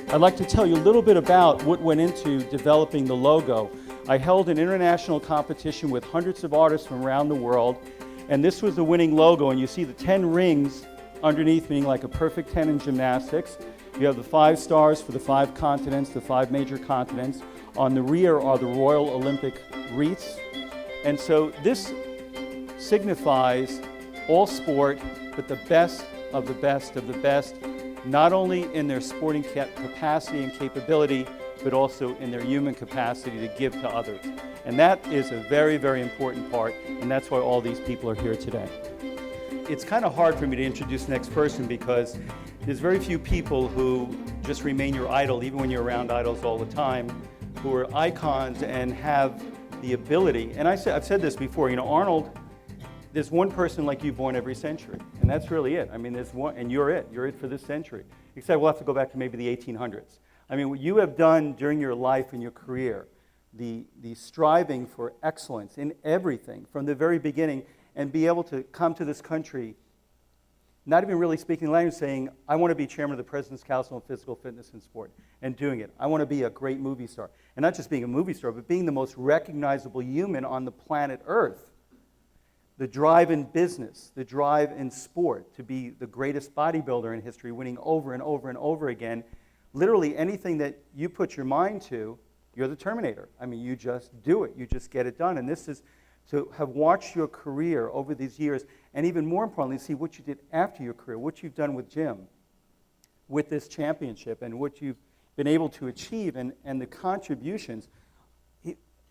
I'd like to tell you a little bit about what went into developing the logo. I held an international competition with hundreds of artists from around the world, and this was the winning logo, and you see the 10 rings underneath, meaning like a perfect 10 in gymnastics. You have the 5 stars for the 5 continents, the 5 major continents. On the rear are the Royal Olympic wreaths. And so this signifies all sport, but the best of the best of the best, not only in their sporting capacity and capability, but also in their human capacity to give to others. And that is a very, very important part, and that's why all these people are here today. It's kind of hard for me to introduce the next person because there's very few people who just remain your idol, even when you're around idols all the time, who are icons and have the ability. And I've said this before, Arnold, there's one person like you born every century, and that's really it. I mean, there's one, and you're it for this century. Except we'll have to go back to maybe the 1800s. I mean, what you have done during your life and your career, the striving for excellence in everything from the very beginning, and be able to come to this country, not even really speaking the language, saying, I want to be chairman of the President's Council on Physical Fitness and Sport, and doing it. I want to be a great movie star. And not just being a movie star, but being the most recognizable human on the planet Earth. The drive in business, the drive in sport, to be the greatest bodybuilder in history, winning over and over and over again. Literally anything that you put your mind to, you're the Terminator. I mean, you just do it. You just get it done. And this is to have watched your career over these years, and even more importantly, see what you did after your career, what you've done with Jim, with this championship, and what you've been able to achieve, and the contributions.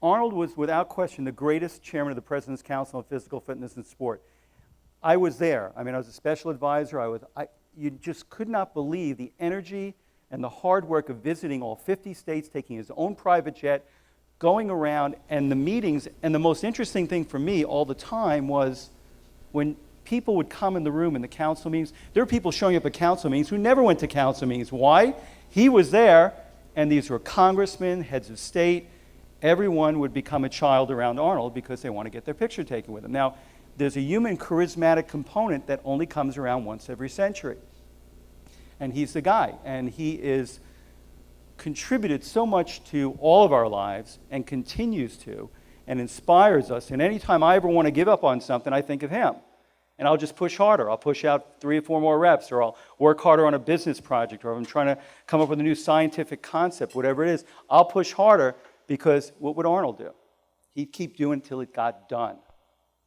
Arnold was, without question, the greatest chairman of the President's Council on Physical Fitness and Sport. I was there. I mean, I was a special advisor. You just could not believe the energy and the hard work of visiting all 50 states, taking his own private jet, going around, and the meetings. And the most interesting thing for me all the time was when people would come in the room in the council meetings. There were people showing up at council meetings who never went to council meetings. Why? He was there, and these were congressmen, heads of state. Everyone would become a child around Arnold because they want to get their picture taken with him. Now, there's a human charismatic component that only comes around once every century. And he's the guy. And he is contributed so much to all of our lives and continues to and inspires us. And anytime I ever want to give up on something, I think of him. And I'll just push harder. I'll push out 3 or 4 more reps, or I'll work harder on a business project, or if I'm trying to come up with a new scientific concept, whatever it is, I'll push harder. Because what would Arnold do? He'd keep doing until it got done,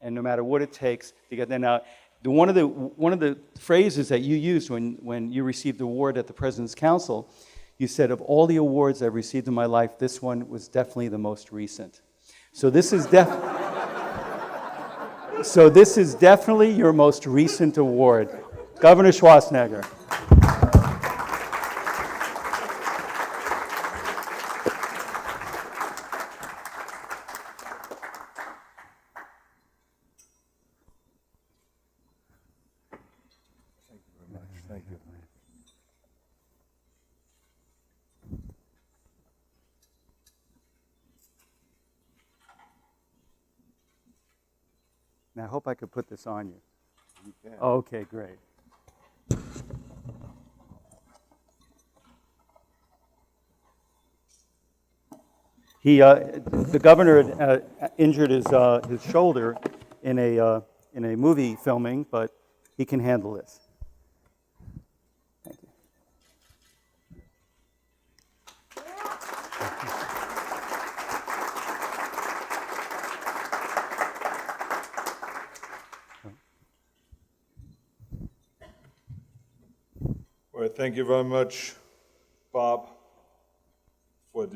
and no matter what it takes to get there. Now, one of the phrases that you used when you received the award at the President's Council, you said, of all the awards I've received in my life, this one was definitely the most recent. So this is definitely your most recent award, Governor Schwarzenegger. Thank you. Now, I hope I could put this on you. You can. Okay, great. The governor injured his shoulder in a movie filming, but he can handle this. Thank you. Well, thank you very much, Bob, for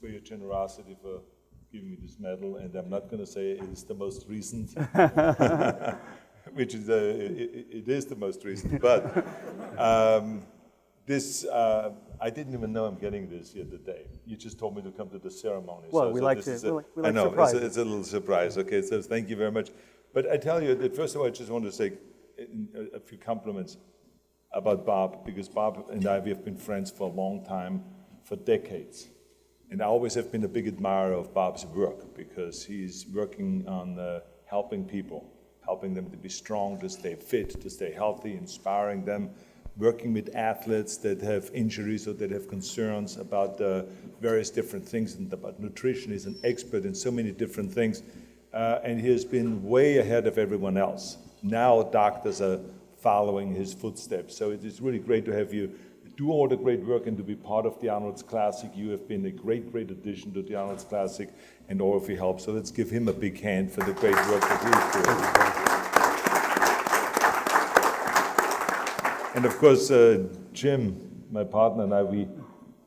your generosity, for giving me this medal. And I'm not going to say it is the most recent, which is it is the most recent. But I didn't even know I'm getting this the other day. You just told me to come to the ceremony. Well, we like surprises. It's a little surprise. Okay, so thank you very much. But I tell you that first of all, I just want to say a few compliments about Bob, because Bob and I, we have been friends for a long time, for decades. And I always have been a big admirer of Bob's work, because he's working on helping people, helping them to be strong, to stay fit, to stay healthy, inspiring them, working with athletes that have injuries or that have concerns about various different things and about nutrition. He's an expert in so many different things. And he has been way ahead of everyone else. Now doctors are following his footsteps. So it is really great to have you do all the great work and to be part of the Arnold's Classic. You have been a great, great addition to the Arnold's Classic and all of your help. So let's give him a big hand for the great work that he's doing. And of course, Jim, my partner, and I, we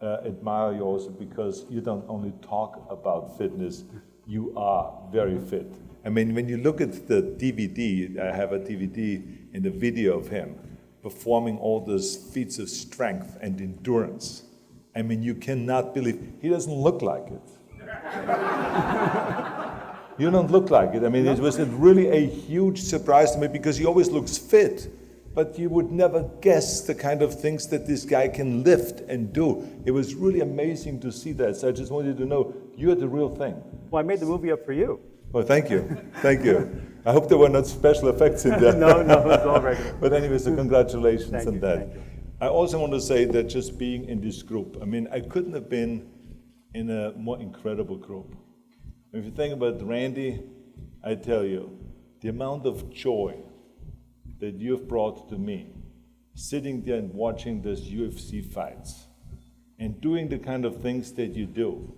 admire you also because you don't only talk about fitness, you are very fit. I mean, when you look at the DVD, I have a DVD and a video of him performing all those feats of strength and endurance. I mean, you cannot believe, he doesn't look like it. You don't look like it. I mean, it was really a huge surprise to me because he always looks fit, but you would never guess the kind of things that this guy can lift and do. It was really amazing to see that. So I just wanted to know, you're the real thing. Well, I made the movie up for you. Oh, thank you. Thank you. I hope there were not special effects in there. No, it's all regular. But anyway, so congratulations on that. Thank you. I also want to say that just being in this group, I mean, I couldn't have been in a more incredible group. If you think about Randy, I tell you, the amount of joy that you have brought to me, sitting there and watching those UFC fights, and doing the kind of things that you do,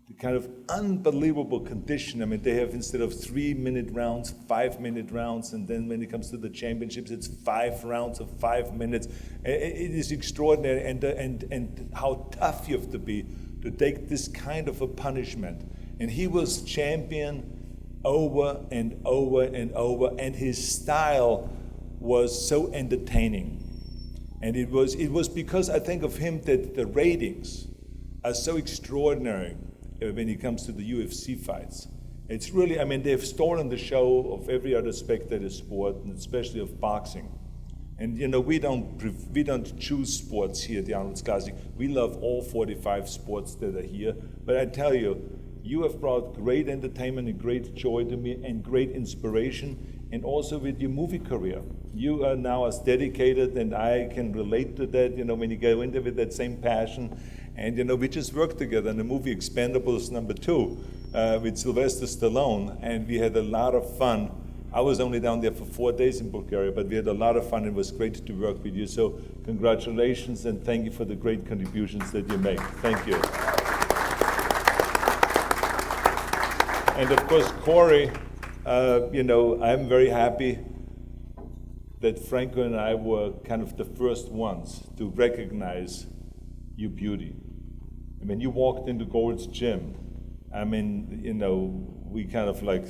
the kind of unbelievable condition. I mean, they have, instead of 3-minute rounds, 5-minute rounds, and then when it comes to the championships, it's 5 rounds of 5 minutes. It is extraordinary, and how tough you have to be to take this kind of a punishment. And he was champion over and over and over, and his style was so entertaining. And it was because I think of him that the ratings are so extraordinary when it comes to the UFC fights. It's really, I mean, they've stolen the show of every other spectator sport, and especially of boxing. And you know, we don't choose sports here at the Arnold's Classic. We love all 45 sports that are here. But I tell you, you have brought great entertainment and great joy to me and great inspiration, and also with your movie career. You are now as dedicated, and I can relate to that, you know, when you go into it with that same passion. And you know, we just worked together in the movie Expendables #2 with Sylvester Stallone, and we had a lot of fun. I was only down there for 4 days in Bulgaria, but we had a lot of fun. It was great to work with you. So congratulations, and thank you for the great contributions that you make. Thank you. And of course, Corey, you know, I'm very happy that Franco and I were kind of the first ones to recognize your beauty. I mean, you walked into Gold's gym. I mean, you know, we kind of like,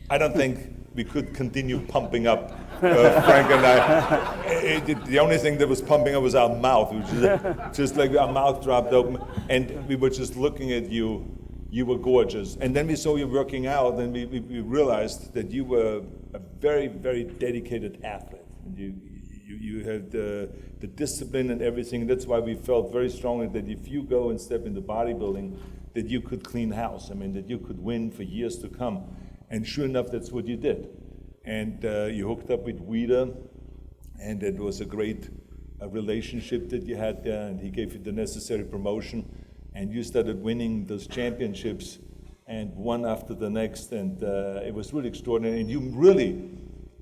I don't think we could continue pumping up, Frank and I. The only thing that was pumping up was our mouth. It was just like our mouth dropped open, and we were just looking at you. You were gorgeous. And then we saw you working out, and we realized that you were a very, very dedicated athlete. And you had the discipline and everything. That's why we felt very strongly that if you go and step into bodybuilding, that you could clean house. I mean, that you could win for years to come. And sure enough, that's what you did. And you hooked up with Guida, and it was a great relationship that you had there, and he gave you the necessary promotion, and you started winning those championships, and one after the next, and it was really extraordinary, and you really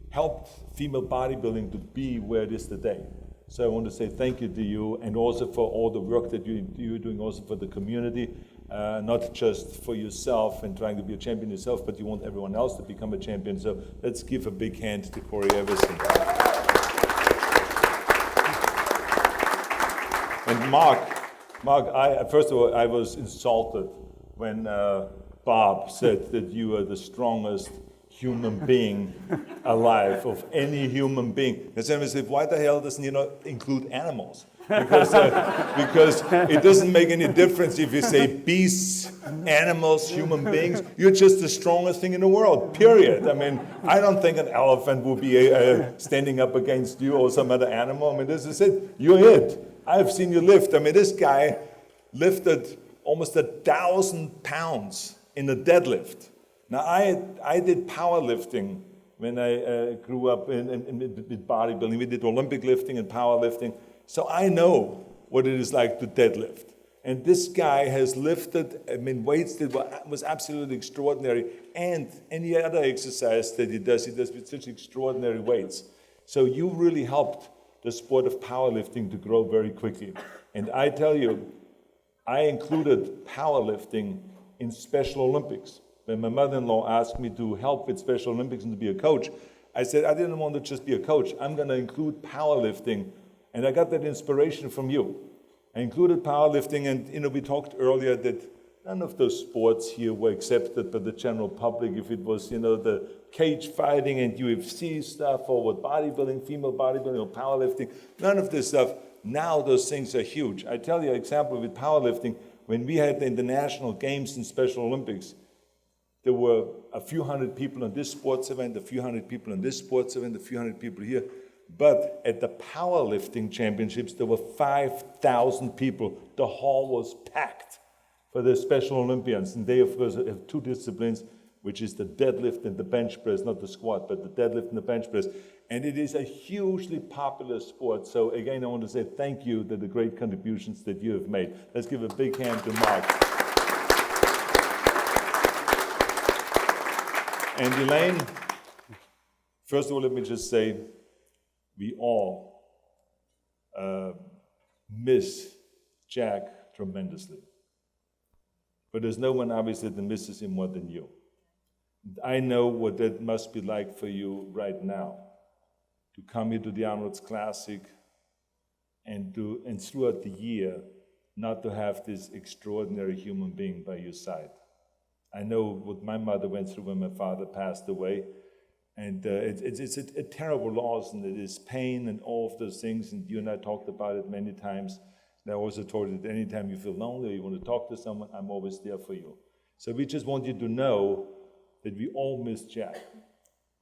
helped female bodybuilding to be where it is today. So I want to say thank you to you, and also for all the work that you're doing also for the community, not just for yourself and trying to be a champion yourself, but you want everyone else to become a champion. So let's give a big hand to Corey Everson. And Mark, first of all, I was insulted when Bob said that you are the strongest human being alive, of any human being. And then we said, why the hell doesn't he not include animals? Because it doesn't make any difference if you say beasts, animals, human beings. You're just the strongest thing in the world, period. I mean, I don't think an elephant will be standing up against you or some other animal. I mean, this is it. You're it. I've seen you lift. I mean, this guy lifted almost 1,000 pounds in a deadlift. Now, I did powerlifting when I grew up with bodybuilding. We did Olympic lifting and powerlifting. So I know what it is like to deadlift. And this guy has lifted, weights that was absolutely extraordinary, and any other exercise that he does with such extraordinary weights. So you really helped the sport of powerlifting to grow very quickly. And I tell you, I included powerlifting in Special Olympics. When my mother-in-law asked me to help with Special Olympics and to be a coach, I said, I didn't want to just be a coach. I'm going to include powerlifting. And I got that inspiration from you. I included powerlifting, and we talked earlier that none of those sports here were accepted by the general public. If it was, the cage fighting and UFC stuff, or what bodybuilding, female bodybuilding, or powerlifting, none of this stuff. Now those things are huge. I tell you an example with powerlifting. When we had the International Games and Special Olympics, there were a few hundred people on this sports event, a few hundred people on this sports event, a few hundred people here. But at the powerlifting championships, there were 5,000 people. The hall was packed for the Special Olympians. And they, of course, have two disciplines, which is the deadlift and the bench press, not the squat, but the deadlift and the bench press. And it is a hugely popular sport. So again, I want to say thank you to the great contributions that you have made. Let's give a big hand to Mark. And Elaine, first of all, let me just say, we all miss Jack tremendously. But there's no one obviously that misses him more than you. I know what that must be like for you right now, to come here to the Arnold's Classic and throughout the year not to have this extraordinary human being by your side. I know what my mother went through when my father passed away, and it's a terrible loss, and it is pain and all of those things, and you and I talked about it many times. And I also told you that anytime you feel lonely or you want to talk to someone, I'm always there for you. So we just want you to know that we all miss Jack.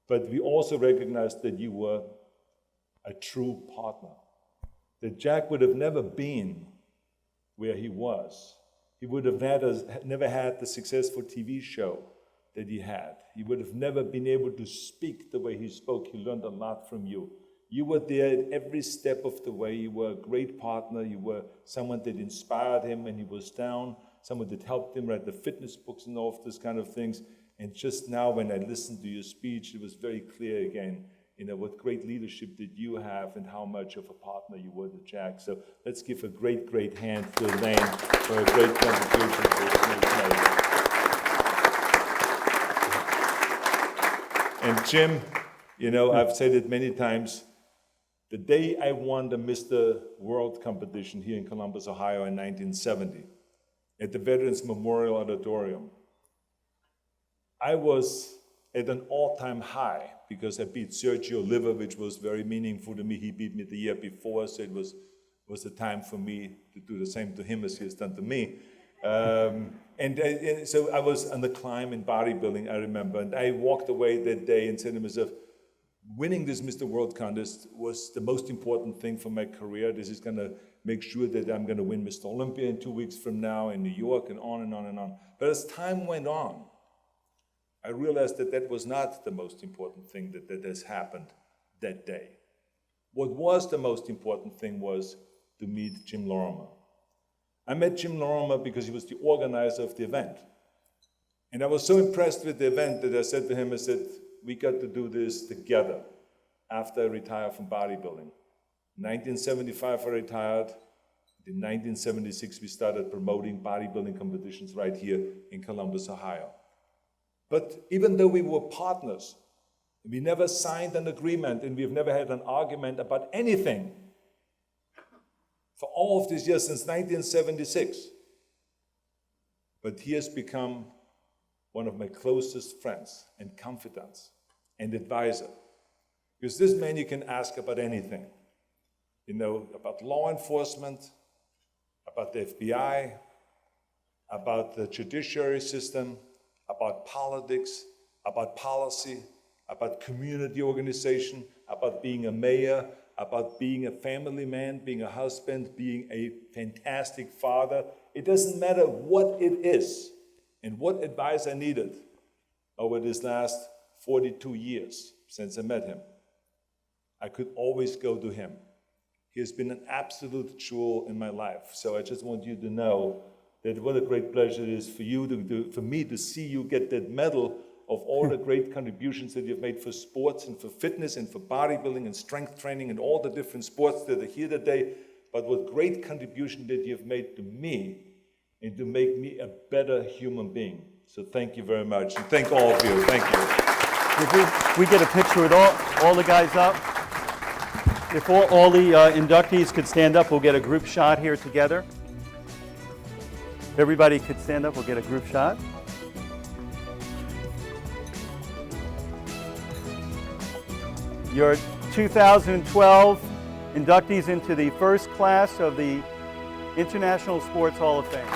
But we also recognize that you were a true partner. That Jack would have never been where he was. He would have never had the successful TV show that he had. He would have never been able to speak the way he spoke. He learned a lot from you. You were there at every step of the way. You were a great partner. You were someone that inspired him when he was down, someone that helped him write the fitness books and all of those kind of things. And just now when I listened to your speech, it was very clear again, what great leadership that you have and how much of a partner you were to Jack. So let's give a great, great hand to Elaine for a great contribution to tonight. And Jim, I've said it many times, the day I won the Mr. World competition here in Columbus, Ohio in 1970, at the Veterans Memorial Auditorium, I was at an all-time high because I beat Sergio Oliva, which was very meaningful to me. He beat me the year before, so it was the time for me to do the same to him as he has done to me. And so I was on the climb in bodybuilding, I remember, and I walked away that day and said to myself, winning this Mr. World contest was the most important thing for my career. This is going to make sure that I'm going to win Mr. Olympia in 2 weeks from now in New York, and on and on and on. But as time went on, I realized that was not the most important thing that has happened that day. What was the most important thing was to meet Jim Lorimer. I met Jim Lorimer because he was the organizer of the event. And I was so impressed with the event that I said to him, we got to do this together after I retired from bodybuilding. In 1975, I retired. In 1976, we started promoting bodybuilding competitions right here in Columbus, Ohio. But even though we were partners, we never signed an agreement and we've never had an argument about anything for all of these years since 1976. But he has become one of my closest friends and confidants and advisor. Because this man you can ask about anything. About law enforcement, about the FBI, about the judiciary system, about politics, about policy, about community organization, about being a mayor, about being a family man, being a husband, being a fantastic father. It doesn't matter what it is and what advice I needed over these last 42 years since I met him. I could always go to him. He has been an absolute jewel in my life. So I just want you to know that what a great pleasure it is for you for me to see you get that medal of all the great contributions that you've made for sports and for fitness and for bodybuilding and strength training and all the different sports that are here today. But what great contribution that you've made to me and to make me a better human being. So thank you very much. And thank all of you. Thank you. If we get a picture with all the guys up. If all the inductees could stand up, we'll get a group shot here together. If everybody could stand up, we'll get a group shot. Your 2012 inductees into the first class of the International Sports Hall of Fame.